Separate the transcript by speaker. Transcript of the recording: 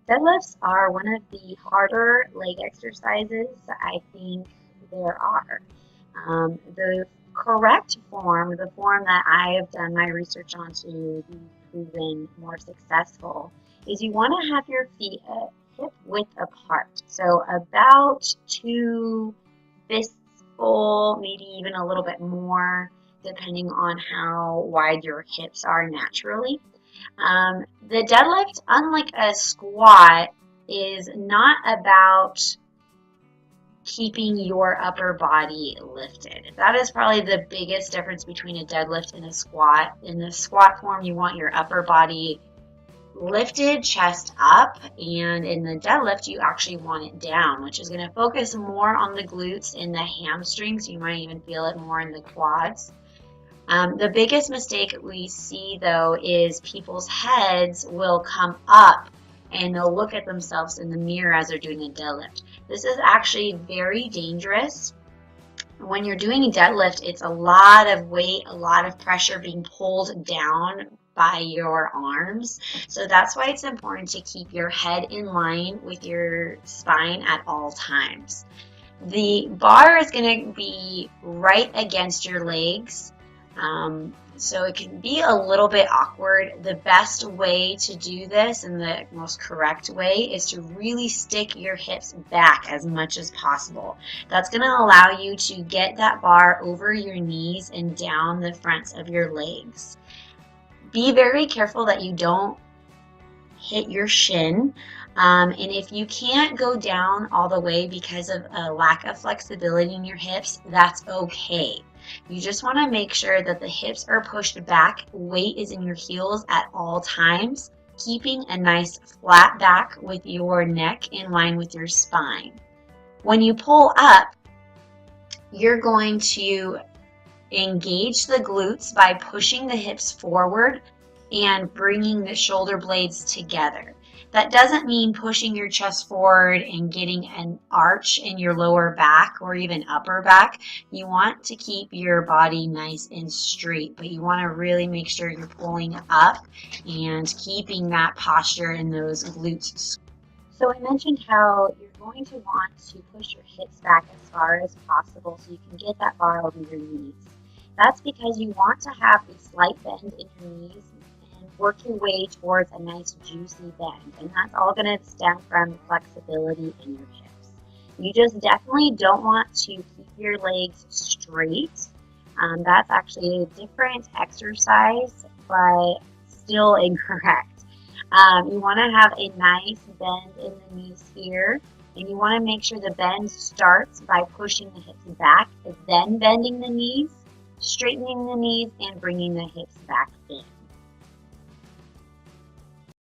Speaker 1: Deadlifts are one of the harder leg exercises I think there are. The correct form, the form that I have done my research on to be proven more successful, is you want to have your feet hip width apart. So about two fists full, maybe even a little bit more, depending on how wide your hips are naturally. The deadlift, unlike a squat, is not about keeping your upper body lifted. That is probably the biggest difference between a deadlift and a squat. In the squat form, you want your upper body lifted, chest up, and in the deadlift, you actually want it down, which is going to focus more on the glutes and the hamstrings. You might even feel it more in the quads. The biggest mistake we see though is people's heads will come up and they'll look at themselves in the mirror as they're doing a deadlift. This is actually very dangerous. When you're doing a deadlift, it's a lot of weight, a lot of pressure being pulled down by your arms. So that's why it's important to keep your head in line with your spine at all times. The bar is going to be right against your legs. So it can be a little bit awkward. The best way to do this and the most correct way is to really stick your hips back as much as possible. That's going to allow you to get that bar over your knees and down the fronts of your legs. Be very careful that you don't hit your shin. And if you can't go down all the way because of a lack of flexibility in your hips, that's okay. You just want to make sure that the hips are pushed back, weight is in your heels at all times, keeping a nice flat back with your neck in line with your spine. When you pull up, you're going to engage the glutes by pushing the hips forward and bringing the shoulder blades together. That doesn't mean pushing your chest forward and getting an arch in your lower back or even upper back. You want to keep your body nice and straight, but you want to really make sure you're pulling up and keeping that posture in those glutes. So I mentioned how you're going to want to push your hips back as far as possible so you can get that bar over your knees. That's because you want to have a slight bend in your knees and work your way towards a nice juicy bend. And that's all going to stem from the flexibility in your hips. You just definitely don't want to keep your legs straight. That's actually a different exercise, but still incorrect. You want to have a nice bend in the knees here. And you want to make sure the bend starts by pushing the hips back, then bending the knees, straightening the knees, and bringing the hips back in.